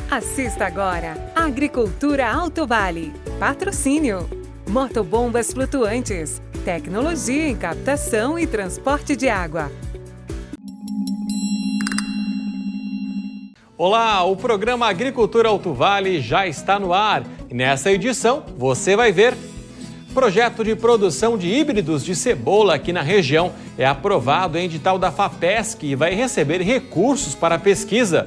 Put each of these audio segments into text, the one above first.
Assista agora Agricultura Alto Vale. Patrocínio. Motobombas flutuantes. Tecnologia em captação e transporte de água. Olá, o programa Agricultura Alto Vale já está no ar. E nessa edição você vai ver: projeto de produção de híbridos de cebola aqui na região é aprovado em edital da FAPESC e vai receber recursos para a pesquisa.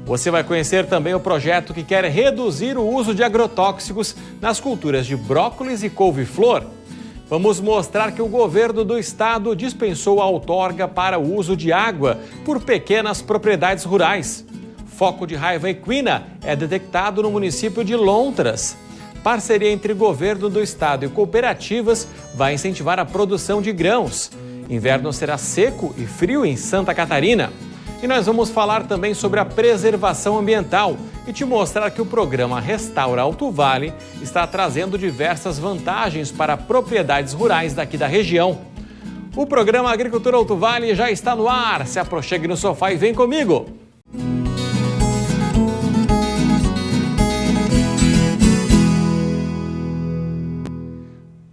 Você vai conhecer também o projeto que quer reduzir o uso de agrotóxicos nas culturas de brócolis e couve-flor. Vamos mostrar que o governo do estado dispensou a outorga para o uso de água por pequenas propriedades rurais. Foco de raiva equina é detectado no município de Lontras. Parceria entre governo do estado e cooperativas vai incentivar a produção de grãos. Inverno será seco e frio em Santa Catarina. E nós vamos falar também sobre a preservação ambiental e te mostrar que o programa Restaura Alto Vale está trazendo diversas vantagens para propriedades rurais daqui da região. O programa Agricultura Alto Vale já está no ar. Se aproxime no sofá e vem comigo.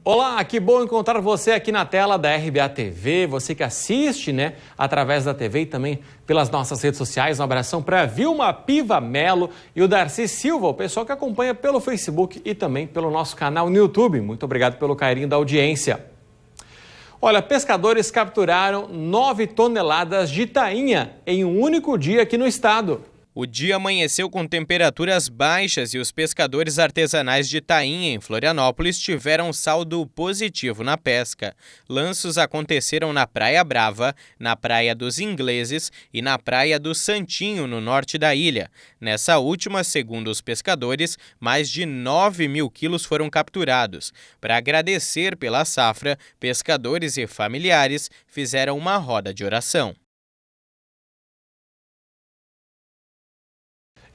Olá, que bom encontrar você aqui na tela da RBA TV, você que assiste, através da TV e também pelas nossas redes sociais. Um abração para Vilma Piva Melo e o Darcy Silva, o pessoal que acompanha pelo Facebook e também pelo nosso canal no YouTube. Muito obrigado pelo carinho da audiência. Olha, pescadores capturaram 9 toneladas de tainha em um único dia aqui no estado. O dia amanheceu com temperaturas baixas e os pescadores artesanais de tainha em Florianópolis tiveram saldo positivo na pesca. Lanços aconteceram na Praia Brava, na Praia dos Ingleses e na Praia do Santinho, no norte da ilha. Nessa última, segundo os pescadores, mais de 9 mil quilos foram capturados. Para agradecer pela safra, pescadores e familiares fizeram uma roda de oração.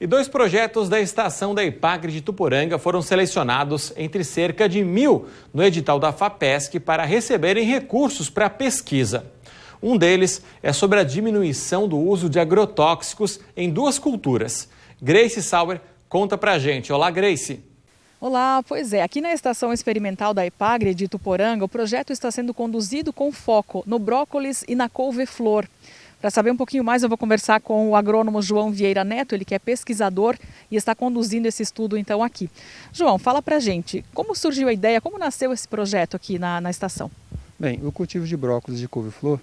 E 2 projetos da estação da Ipagre de Ituporanga foram selecionados entre cerca de 1.000 no edital da FAPESC para receberem recursos para a pesquisa. Um deles é sobre a diminuição do uso de agrotóxicos em 2 culturas. Grace Sauer conta pra gente. Olá, Grace. Olá, pois é, aqui na Estação Experimental da Ipagre de Ituporanga, o projeto está sendo conduzido com foco no brócolis e na couve-flor. Para saber um pouquinho mais, eu vou conversar com o agrônomo João Vieira Neto, ele que é pesquisador e está conduzindo esse estudo então aqui. João, fala pra gente, como surgiu a ideia, como nasceu esse projeto aqui na estação? Bem, o cultivo de brócolis e de couve-flor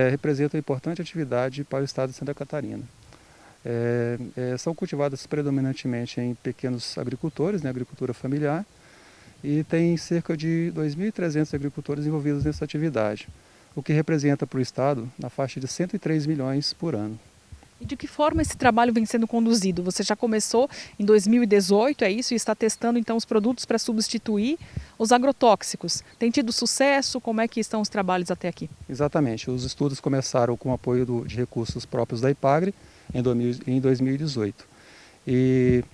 representa uma importante atividade para o estado de Santa Catarina. São cultivadas predominantemente em pequenos agricultores, agricultura familiar, e tem cerca de 2.300 agricultores envolvidos nessa atividade, o que representa para o estado na faixa de 103 milhões por ano. E de que forma esse trabalho vem sendo conduzido? Você já começou em 2018, é isso? E está testando então os produtos para substituir os agrotóxicos. Tem tido sucesso? Como é que estão os trabalhos até aqui? Exatamente, os estudos começaram com o apoio de recursos próprios da Ipagre em 2018. E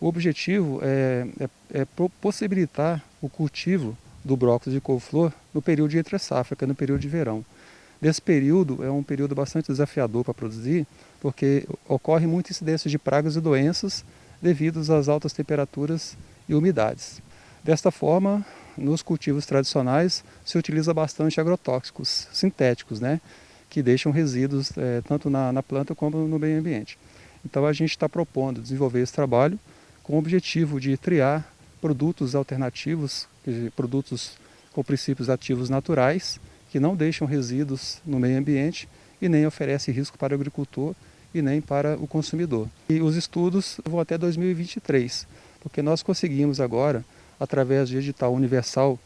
o objetivo é possibilitar o cultivo do brócolis e couve-flor no período de entre-safra, que é no período de verão. Nesse período é um período bastante desafiador para produzir, porque ocorre muita incidência de pragas e doenças devido às altas temperaturas e umidades. Desta forma, nos cultivos tradicionais se utiliza bastante agrotóxicos sintéticos, que deixam resíduos tanto na planta como no meio ambiente. Então a gente está propondo desenvolver esse trabalho com o objetivo de triar produtos alternativos, produtos com princípios ativos naturais, que não deixam resíduos no meio ambiente e nem oferecem risco para o agricultor e nem para o consumidor. E os estudos vão até 2023, porque nós conseguimos agora, através de edital universal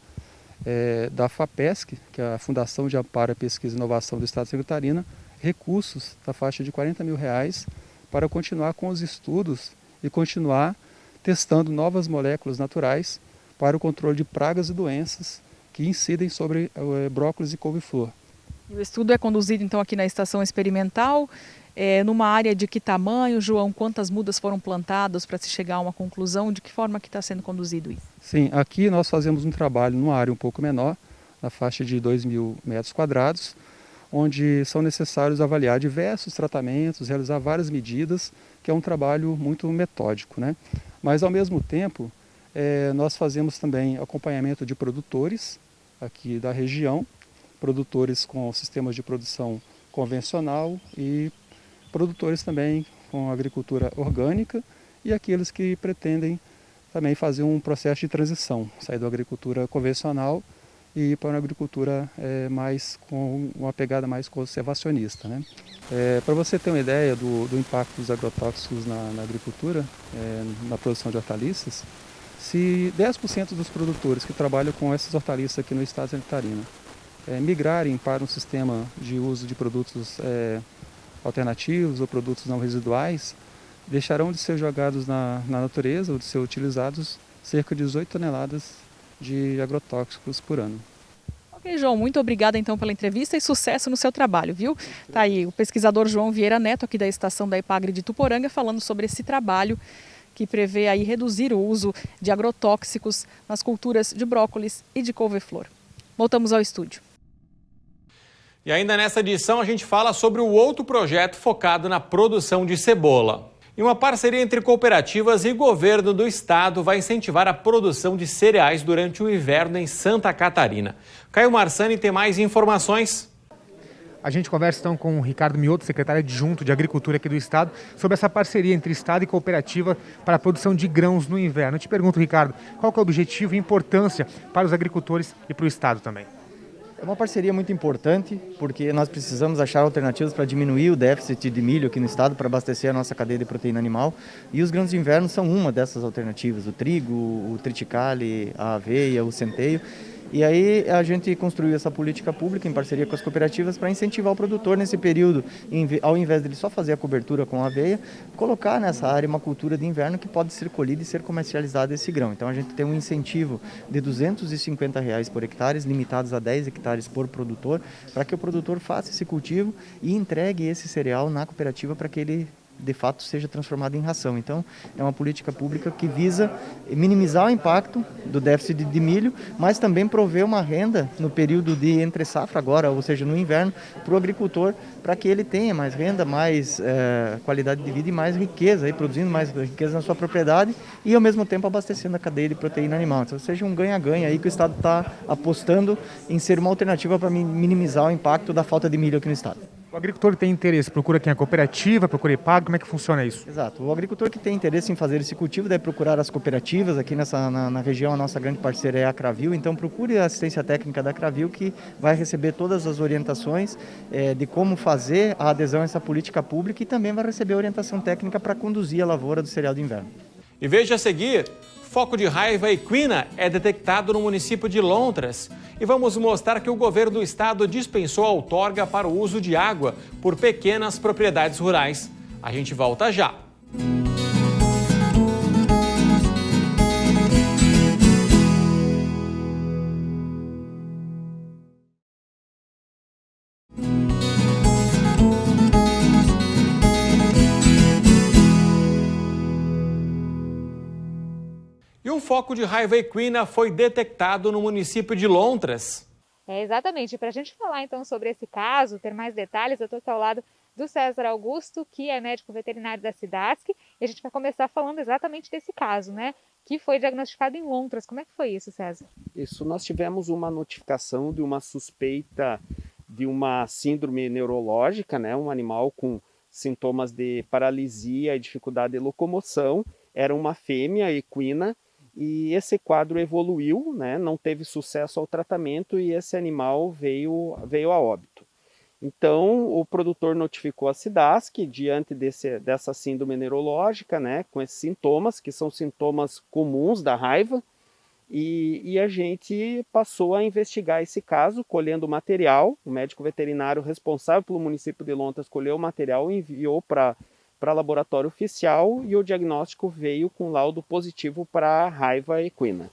da FAPESC, que é a Fundação de Amparo à Pesquisa e Inovação do Estado de Santa Catarina, recursos da faixa de R$40 mil para continuar com os estudos e continuar testando novas moléculas naturais para o controle de pragas e doenças que incidem sobre brócolis e couve-flor. E o estudo é conduzido então aqui na Estação Experimental, numa área de que tamanho, João? Quantas mudas foram plantadas para se chegar a uma conclusão? De que forma que está sendo conduzido isso? Sim, aqui nós fazemos um trabalho numa área um pouco menor, na faixa de 2.000 metros quadrados, onde são necessários avaliar diversos tratamentos, realizar várias medidas, que é um trabalho muito metódico, né? Mas, ao mesmo tempo, nós fazemos também acompanhamento de produtores aqui da região, produtores com sistemas de produção convencional e produtores também com agricultura orgânica e aqueles que pretendem também fazer um processo de transição, sair da agricultura convencional e ir para uma agricultura mais com uma pegada mais conservacionista, né? Para você ter uma ideia do impacto dos agrotóxicos na agricultura, na produção de hortaliças, se 10% dos produtores que trabalham com essas hortaliças aqui no estado de Santa Catarina migrarem para um sistema de uso de produtos alternativos ou produtos não residuais, deixarão de ser jogados na natureza ou de ser utilizados cerca de 18 toneladas de agrotóxicos por ano. Ok, João, muito obrigada então pela entrevista e sucesso no seu trabalho, viu? Tá aí o pesquisador João Vieira Neto, aqui da estação da Epagre de Ituporanga, falando sobre esse trabalho que prevê aí reduzir o uso de agrotóxicos nas culturas de brócolis e de couve-flor. Voltamos ao estúdio. E ainda nessa edição a gente fala sobre o outro projeto focado na produção de cebola. E uma parceria entre cooperativas e governo do estado vai incentivar a produção de cereais durante o inverno em Santa Catarina. Caio Marsani tem mais informações. A gente conversa então com o Ricardo Mioto, secretário adjunto de Agricultura aqui do estado, sobre essa parceria entre estado e cooperativa para a produção de grãos no inverno. Eu te pergunto, Ricardo, qual que é o objetivo e importância para os agricultores e para o estado também? É uma parceria muito importante, porque nós precisamos achar alternativas para diminuir o déficit de milho aqui no estado, para abastecer a nossa cadeia de proteína animal. E os grãos de inverno são uma dessas alternativas, o trigo, o triticale, a aveia, o centeio. E aí a gente construiu essa política pública em parceria com as cooperativas para incentivar o produtor nesse período, ao invés dele só fazer a cobertura com a aveia, colocar nessa área uma cultura de inverno que pode ser colhida e ser comercializado esse grão. Então a gente tem um incentivo de R$ 250 por hectare, limitados a 10 hectares por produtor, para que o produtor faça esse cultivo e entregue esse cereal na cooperativa para que ele de fato seja transformado em ração. Então é uma política pública que visa minimizar o impacto do déficit de milho, mas também prover uma renda no período de entre safra agora, ou seja, no inverno, para o agricultor, para que ele tenha mais renda, mais qualidade de vida e mais riqueza, aí, produzindo mais riqueza na sua propriedade e ao mesmo tempo abastecendo a cadeia de proteína animal. Então seja um ganha-ganha aí que o estado está apostando em ser uma alternativa para minimizar o impacto da falta de milho aqui no estado. O agricultor que tem interesse, procura quem? A cooperativa, procura Epagre, como é que funciona isso? Exato. O agricultor que tem interesse em fazer esse cultivo deve procurar as cooperativas. Aqui na região a nossa grande parceira é a Cravil, então procure a assistência técnica da Cravil, que vai receber todas as orientações de como fazer a adesão a essa política pública e também vai receber orientação técnica para conduzir a lavoura do cereal de inverno. E veja a seguir, foco de raiva equina é detectado no município de Lontras. E vamos mostrar que o governo do estado dispensou a outorga para o uso de água por pequenas propriedades rurais. A gente volta já. E um foco de raiva equina foi detectado no município de Lontras. Exatamente. Para a gente falar então sobre esse caso, ter mais detalhes, eu estou aqui ao lado do César Augusto, que é médico veterinário da Cidasc, e a gente vai começar falando exatamente desse caso, né? Que foi diagnosticado em Lontras. Como é que foi isso, César? Isso, nós tivemos uma notificação de uma suspeita de uma síndrome neurológica, né? Um animal com sintomas de paralisia e dificuldade de locomoção. Era uma fêmea equina. E esse quadro evoluiu, né? Não teve sucesso ao tratamento e esse animal veio a óbito. Então, o produtor notificou a Cidasc diante dessa síndrome neurológica, né? Com esses sintomas, que são sintomas comuns da raiva, e a gente passou a investigar esse caso, colhendo o material. O médico veterinário responsável pelo município de Lontras colheu o material e enviou para laboratório oficial e o diagnóstico veio com laudo positivo para raiva equina.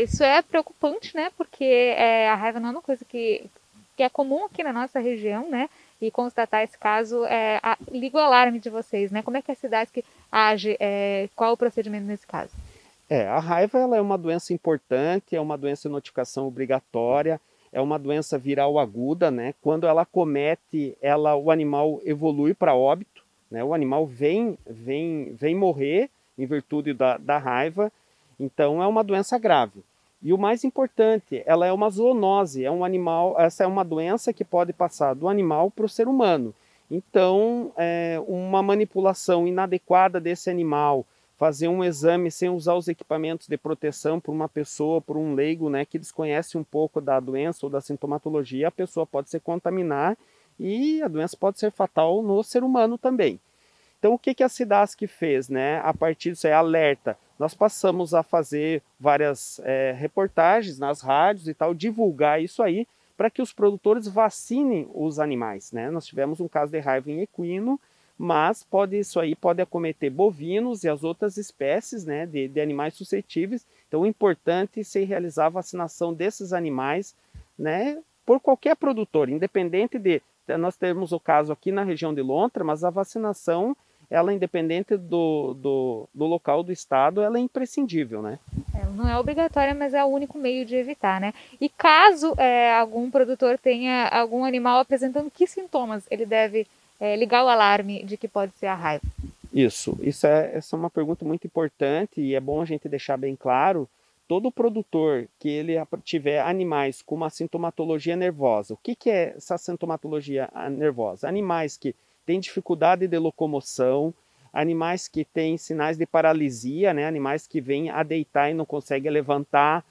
Isso é preocupante, né? Porque a raiva não é uma coisa que é comum aqui na nossa região, né? E constatar esse caso liga o alarme de vocês, né? Como é que a Cidasc age? Qual o procedimento nesse caso? A raiva ela é uma doença importante, é uma doença de notificação obrigatória. é uma doença viral aguda, né? Quando ela comete, o animal evolui para óbito, né? O animal vem morrer em virtude da raiva, então é uma doença grave. E o mais importante, ela é uma zoonose, essa é uma doença que pode passar do animal para o ser humano. Então, uma manipulação inadequada desse animal, fazer um exame sem usar os equipamentos de proteção por uma pessoa, por um leigo, né, que desconhece um pouco da doença ou da sintomatologia, a pessoa pode se contaminar e a doença pode ser fatal no ser humano também. Então, o que a SIDASC fez, né? A partir disso, alerta. Nós passamos a fazer várias reportagens nas rádios e tal, divulgar isso aí, para que os produtores vacinem os animais, né? Nós tivemos um caso de raiva em equino, mas isso aí pode acometer bovinos e as outras espécies, né, de animais suscetíveis. Então, é importante se realizar a vacinação desses animais, né, por qualquer produtor, independente de... Nós temos o caso aqui na região de Lontra, mas a vacinação, ela independente do local do estado, ela é imprescindível, né? Ela não é obrigatória, mas é o único meio de evitar, né? E caso algum produtor tenha algum animal apresentando que sintomas, ele deve ligar o alarme de que pode ser a raiva? Essa é uma pergunta muito importante e é bom a gente deixar bem claro. Todo produtor que ele tiver animais com uma sintomatologia nervosa, o que é essa sintomatologia nervosa? Animais que têm dificuldade de locomoção, animais que têm sinais de paralisia, né? Animais que vêm a deitar e não conseguem levantar,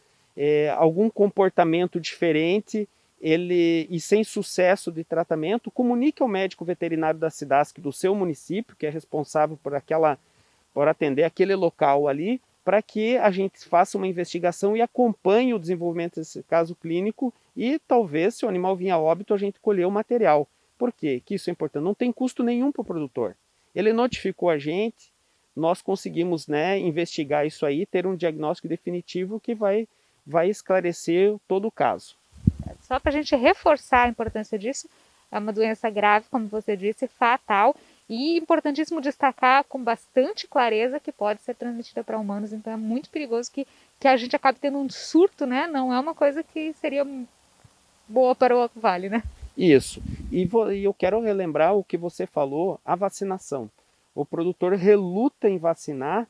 algum comportamento diferente, e sem sucesso de tratamento, comunique ao médico veterinário da SIDASC do seu município, que é responsável por atender aquele local ali, para que a gente faça uma investigação e acompanhe o desenvolvimento desse caso clínico e talvez, se o animal vir a óbito, a gente colher o material. Por quê? Que isso é importante. Não tem custo nenhum para o produtor. Ele notificou a gente, nós conseguimos, né, investigar isso aí, ter um diagnóstico definitivo que vai esclarecer todo o caso. Só para a gente reforçar a importância disso, é uma doença grave, como você disse, fatal, e importantíssimo destacar com bastante clareza que pode ser transmitida para humanos, então é muito perigoso que a gente acabe tendo um surto, né? Não é uma coisa que seria boa para o Vale, né? Isso. E eu quero relembrar o que você falou, a vacinação. O produtor reluta em vacinar,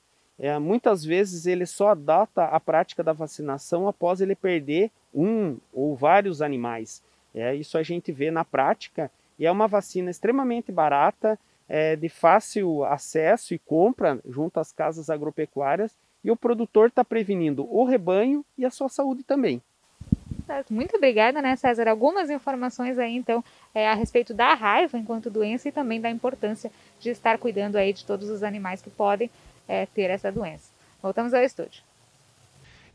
muitas vezes ele só adota a prática da vacinação após ele perder um ou vários animais. Isso a gente vê na prática, e é uma vacina extremamente barata, de fácil acesso e compra junto às casas agropecuárias, e o produtor está prevenindo o rebanho e a sua saúde também. Muito obrigada, né, César? Algumas informações aí, então, a respeito da raiva enquanto doença e também da importância de estar cuidando aí de todos os animais que podem ter essa doença. Voltamos ao estúdio.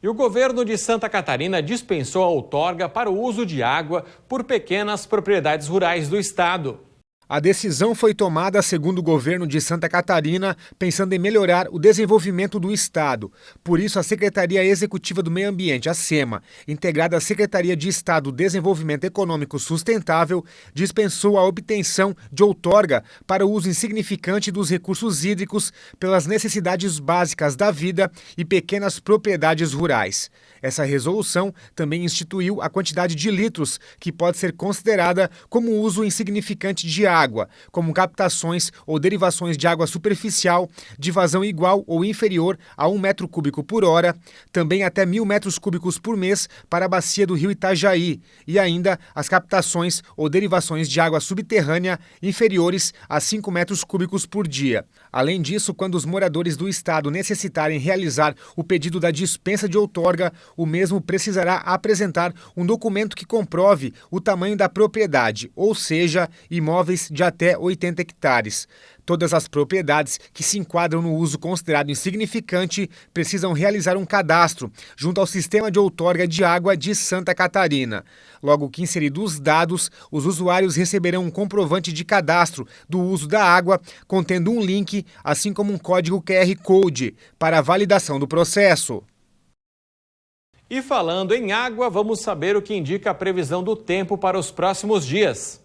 E o governo de Santa Catarina dispensou a outorga para o uso de água por pequenas propriedades rurais do estado. A decisão foi tomada, segundo o governo de Santa Catarina, pensando em melhorar o desenvolvimento do estado. Por isso, a Secretaria Executiva do Meio Ambiente, a SEMA, integrada à Secretaria de Estado do Desenvolvimento Econômico Sustentável, dispensou a obtenção de outorga para o uso insignificante dos recursos hídricos pelas necessidades básicas da vida e pequenas propriedades rurais. Essa resolução também instituiu a quantidade de litros que pode ser considerada como uso insignificante de água, como captações ou derivações de água superficial de vazão igual ou inferior a 1 metro cúbico por hora, também até 1.000 metros cúbicos por mês para a bacia do rio Itajaí, e ainda as captações ou derivações de água subterrânea inferiores a 5 metros cúbicos por dia. Além disso, quando os moradores do estado necessitarem realizar o pedido da dispensa de outorga, o mesmo precisará apresentar um documento que comprove o tamanho da propriedade, ou seja, imóveis de até 80 hectares. Todas as propriedades que se enquadram no uso considerado insignificante precisam realizar um cadastro junto ao Sistema de Outorga de Água de Santa Catarina. Logo que inseridos os dados, os usuários receberão um comprovante de cadastro do uso da água, contendo um link, assim como um código QR Code, para a validação do processo. E falando em água, vamos saber o que indica a previsão do tempo para os próximos dias.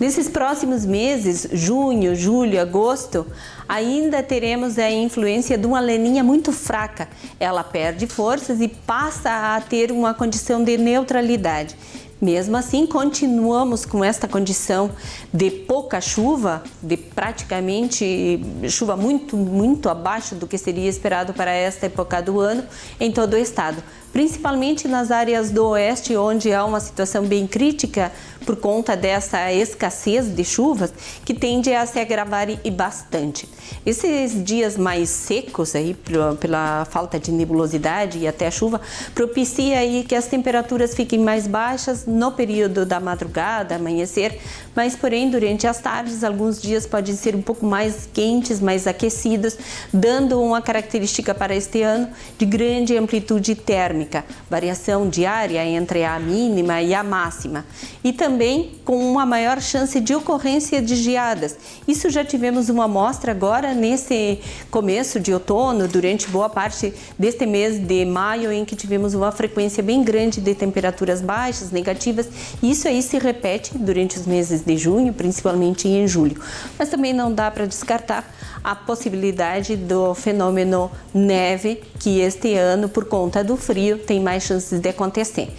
Nesses próximos meses, junho, julho, agosto, ainda teremos a influência de uma laninha muito fraca. Ela perde forças e passa a ter uma condição de neutralidade. Mesmo assim, continuamos com esta condição de pouca chuva, de praticamente chuva muito abaixo do que seria esperado para esta época do ano em todo o estado. Principalmente nas áreas do oeste, onde há uma situação bem crítica por conta dessa escassez de chuvas, que tende a se agravar e bastante. Esses dias mais secos, aí, pela falta de nebulosidade e até chuva, propicia aí que as temperaturas fiquem mais baixas no período da madrugada, amanhecer, mas porém durante as tardes, alguns dias podem ser um pouco mais quentes, mais aquecidos, dando uma característica para este ano de grande amplitude térmica, variação diária entre a mínima e a máxima, e também com uma maior chance de ocorrência de geadas. Isso já tivemos uma amostra agora nesse começo de outono, durante boa parte deste mês de maio, em que tivemos uma frequência bem grande de temperaturas baixas, negativas, e isso aí se repete durante os meses de junho, principalmente em julho. Mas também não dá para descartar a possibilidade do fenômeno neve, que este ano, por conta do frio, tem mais chances de acontecer.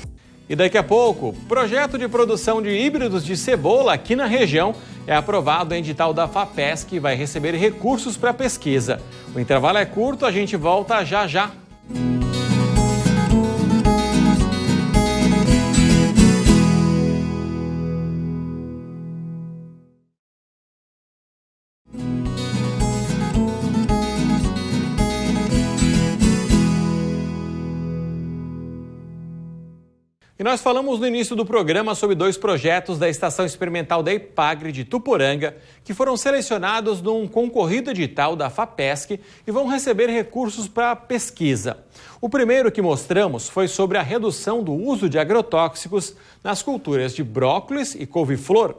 E daqui a pouco, projeto de produção de híbridos de cebola aqui na região é aprovado em edital da FAPESC e vai receber recursos para pesquisa. O intervalo é curto, a gente volta já já. E nós falamos no início do programa sobre 2 projetos da Estação Experimental da Ipagre de Tuporanga, que foram selecionados num concorrido edital da FAPESC e vão receber recursos para pesquisa. O primeiro que mostramos foi sobre a redução do uso de agrotóxicos nas culturas de brócolis e couve-flor.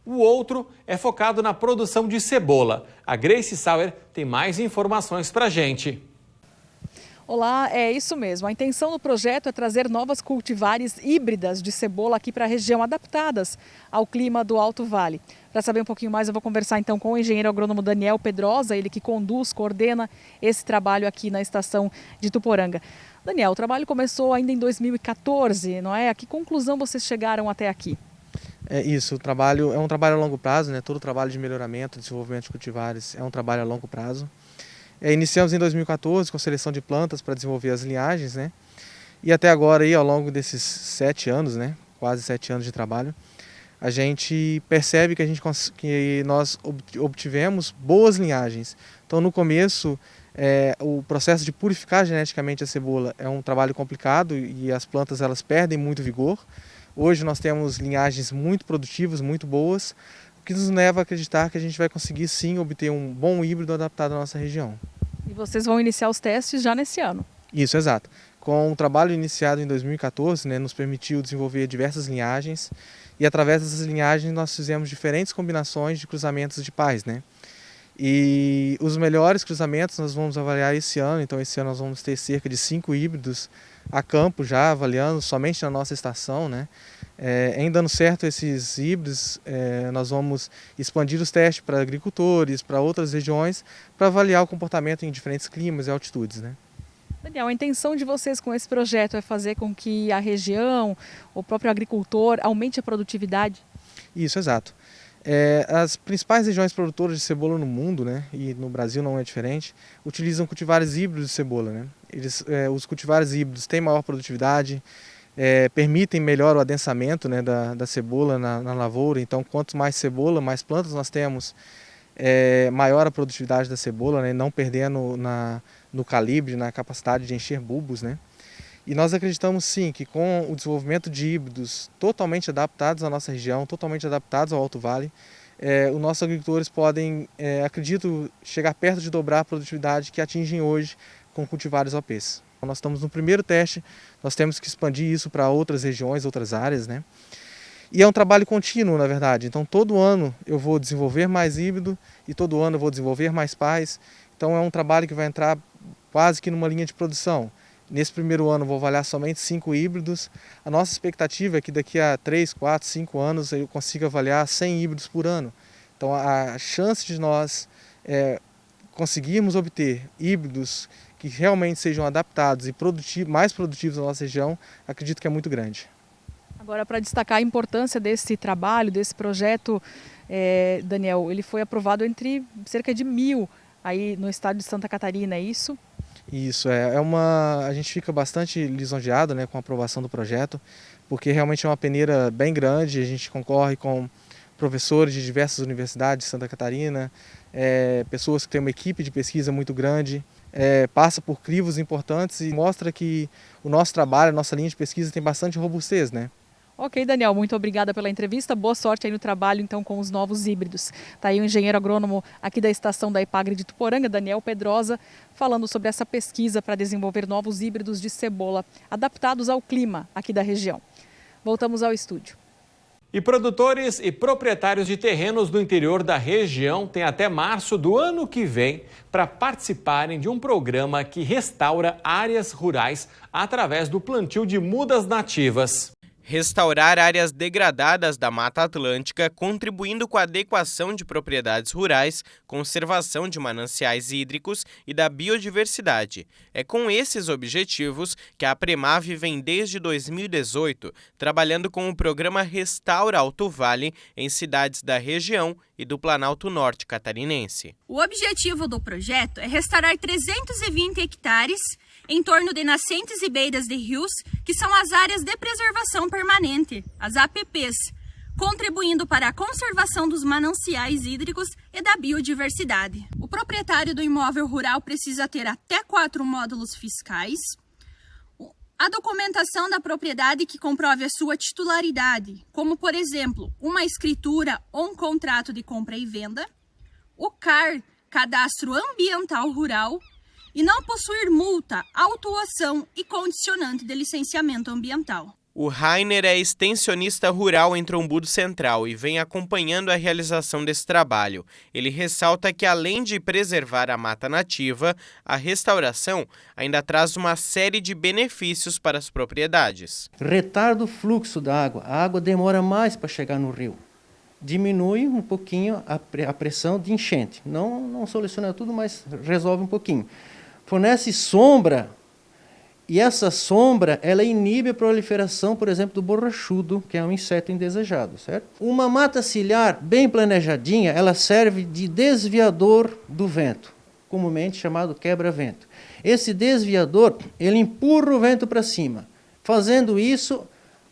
O outro é focado na produção de cebola. A Grace Sauer tem mais informações para a gente. Olá, é isso mesmo. A intenção do projeto é trazer novas cultivares híbridas de cebola aqui para a região, adaptadas ao clima do Alto Vale. Para saber um pouquinho mais, eu vou conversar então com o engenheiro agrônomo Daniel Pedrosa, ele que conduz, coordena esse trabalho aqui na estação de Tuporanga. Daniel, o trabalho começou ainda em 2014, não é? A que conclusão vocês chegaram até aqui? É isso, o trabalho é um trabalho a longo prazo, né? Todo o trabalho de melhoramento, desenvolvimento de cultivares é um trabalho a longo prazo. Iniciamos em 2014 com seleção de plantas para desenvolver as linhagens, né? E até agora, aí, ao longo desses 7 anos, né? Quase 7 anos de trabalho, a gente percebe que nós obtivemos boas linhagens. Então, no começo, o processo de purificar geneticamente a cebola é um trabalho complicado e as plantas elas perdem muito vigor. Hoje nós temos linhagens muito produtivas, muito boas, o que nos leva a acreditar que a gente vai conseguir sim obter um bom híbrido adaptado à nossa região. E vocês vão iniciar os testes já nesse ano? Isso, exato. Com o trabalho iniciado em 2014, né, nos permitiu desenvolver diversas linhagens e através dessas linhagens nós fizemos diferentes combinações de cruzamentos de pares, né? E os melhores cruzamentos nós vamos avaliar esse ano, então esse ano nós vamos ter cerca de 5 híbridos a campo já avaliando somente na nossa estação, né? Em dando certo esses híbridos, nós vamos expandir os testes para agricultores, para outras regiões, para avaliar o comportamento em diferentes climas e altitudes, né? Daniel, a intenção de vocês com esse projeto é fazer com que a região, o próprio agricultor, aumente a produtividade? Isso, exato. As principais regiões produtoras de cebola no mundo, né, e no Brasil não é diferente, utilizam cultivares híbridos de cebola, né? Os cultivares híbridos têm maior produtividade, permitem melhor o adensamento, né, da cebola na lavoura. Então, quanto mais cebola, mais plantas nós temos, maior a produtividade da cebola, né, não perdendo no calibre, na capacidade de encher bulbos, né? E nós acreditamos sim que com o desenvolvimento de híbridos totalmente adaptados à nossa região, totalmente adaptados ao Alto Vale, os nossos agricultores podem, acredito, chegar perto de dobrar a produtividade que atingem hoje com cultivares OPs. Nós estamos no primeiro teste, nós temos que expandir isso para outras regiões, outras áreas, né? E é um trabalho contínuo, na verdade. Então, todo ano eu vou desenvolver mais híbrido e todo ano eu vou desenvolver mais pares. Então, é um trabalho que vai entrar quase que numa linha de produção. Nesse primeiro ano vou avaliar somente 5 híbridos. A nossa expectativa é que daqui a 3, 4, 5 anos eu consiga avaliar 100 híbridos por ano. Então a chance de nós conseguirmos obter híbridos que realmente sejam adaptados e mais produtivos na nossa região, acredito que é muito grande. Agora, para destacar a importância desse trabalho, desse projeto, Daniel, ele foi aprovado entre cerca de 1.000 aí no estado de Santa Catarina, é isso? Isso, a gente fica bastante lisonjeado, né, com a aprovação do projeto, porque realmente é uma peneira bem grande. A gente concorre com professores de diversas universidades de Santa Catarina, pessoas que têm uma equipe de pesquisa muito grande, passa por crivos importantes e mostra que o nosso trabalho, a nossa linha de pesquisa tem bastante robustez, né? Ok, Daniel, muito obrigada pela entrevista. Boa sorte aí no trabalho, então, com os novos híbridos. Está aí o engenheiro agrônomo aqui da estação da Ipagre de Ituporanga, Daniel Pedrosa, falando sobre essa pesquisa para desenvolver novos híbridos de cebola adaptados ao clima aqui da região. Voltamos ao estúdio. E produtores e proprietários de terrenos do interior da região têm até março do ano que vem para participarem de um programa que restaura áreas rurais através do plantio de mudas nativas. Restaurar áreas degradadas da Mata Atlântica, contribuindo com a adequação de propriedades rurais, conservação de mananciais hídricos e da biodiversidade. É com esses objetivos que a Premave vem desde 2018 trabalhando com o programa Restaura Alto Vale em cidades da região e do Planalto Norte catarinense. O objetivo do projeto é restaurar 320 hectares em torno de nascentes e beiras de rios, que são as áreas de preservação permanente, as APPs, contribuindo para a conservação dos mananciais hídricos e da biodiversidade. O proprietário do imóvel rural precisa ter até 4 módulos fiscais, a documentação da propriedade que comprove a sua titularidade, como, por exemplo, uma escritura ou um contrato de compra e venda, o CAR, Cadastro Ambiental Rural, e não possuir multa, autuação e condicionante de licenciamento ambiental. O Rainer é extensionista rural em Trombudo Central e vem acompanhando a realização desse trabalho. Ele ressalta que, além de preservar a mata nativa, a restauração ainda traz uma série de benefícios para as propriedades. Retarda o fluxo da água. A água demora mais para chegar no rio. Diminui um pouquinho a pressão de enchente. Não soluciona tudo, mas resolve um pouquinho. Fornece sombra, e essa sombra ela inibe a proliferação, por exemplo, do borrachudo, que é um inseto indesejado, certo? Uma mata ciliar bem planejadinha, ela serve de desviador do vento, comumente chamado quebra-vento. Esse desviador, ele empurra o vento para cima. Fazendo isso,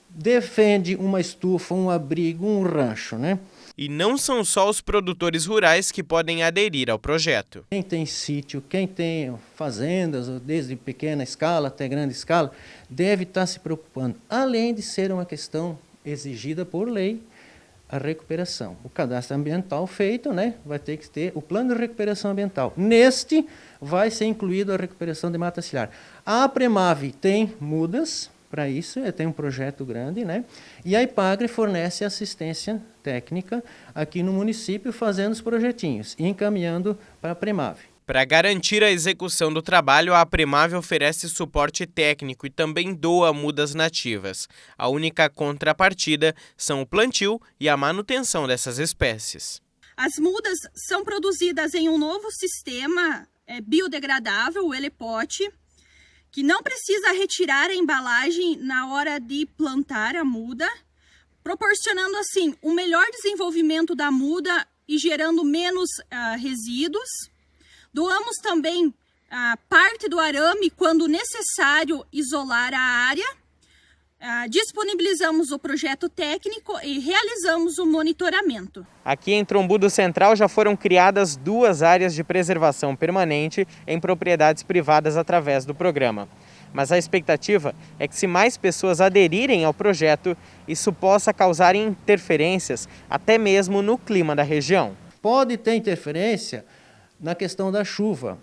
defende uma estufa, um abrigo, um rancho, né? E não são só os produtores rurais que podem aderir ao projeto. Quem tem sítio, quem tem fazendas, desde pequena escala até grande escala, deve estar se preocupando, além de ser uma questão exigida por lei, a recuperação. O cadastro ambiental feito, né, vai ter que ter o plano de recuperação ambiental. Neste vai ser incluído a recuperação de mata ciliar. A Premave tem mudas para isso, tem um projeto grande, né? E a Ipagre fornece assistência técnica aqui no município, fazendo os projetinhos e encaminhando para a Premave. Para garantir a execução do trabalho, a Premave oferece suporte técnico e também doa mudas nativas. A única contrapartida são o plantio e a manutenção dessas espécies. As mudas são produzidas em um novo sistema biodegradável, o Elepote, que não precisa retirar a embalagem na hora de plantar a muda, proporcionando assim um melhor desenvolvimento da muda e gerando menos resíduos. Doamos também parte do arame quando necessário isolar a área. Disponibilizamos o projeto técnico e realizamos o monitoramento. Aqui em Trombudo Central já foram criadas 2 áreas de preservação permanente em propriedades privadas através do programa. Mas a expectativa é que, se mais pessoas aderirem ao projeto, isso possa causar interferências até mesmo no clima da região. Pode ter interferência na questão da chuva.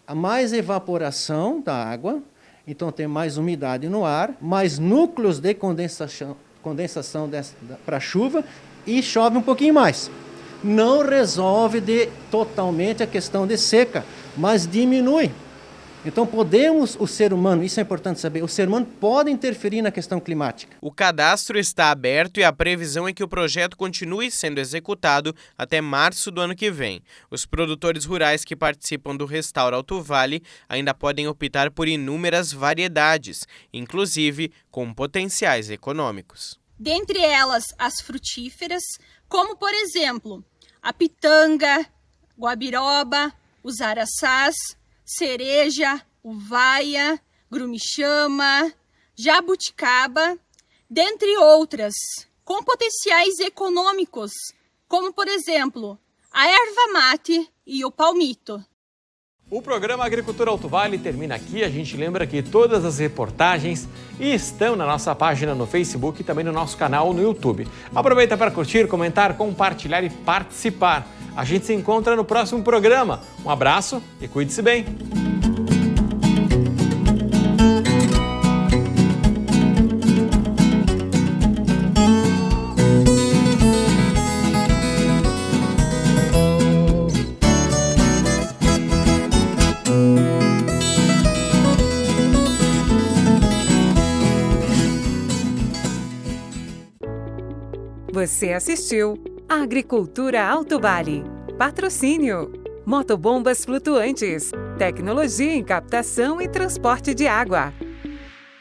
Há mais evaporação da água, então tem mais umidade no ar, mais núcleos de condensação para a chuva e chove um pouquinho mais. Não resolve totalmente a questão de seca, mas diminui Então podemos, o ser humano, isso é importante saber, o ser humano pode interferir na questão climática. O cadastro está aberto e a previsão é que o projeto continue sendo executado até março do ano que vem. Os produtores rurais que participam do Restaura Alto Vale ainda podem optar por inúmeras variedades, inclusive com potenciais econômicos. Dentre elas, as frutíferas, como por exemplo, a pitanga, guabiroba, os araçás, cereja, uvaia, grumichama, jabuticaba, dentre outras, com potenciais econômicos, como por exemplo, a erva mate e o palmito. O programa Agricultura Alto Vale termina aqui. A gente lembra que todas as reportagens estão na nossa página no Facebook e também no nosso canal no YouTube. Aproveita para curtir, comentar, compartilhar e participar. A gente se encontra no próximo programa. Um abraço e cuide-se bem. Você assistiu Agricultura Alto Vale. Patrocínio: Motobombas flutuantes. Tecnologia em captação e transporte de água.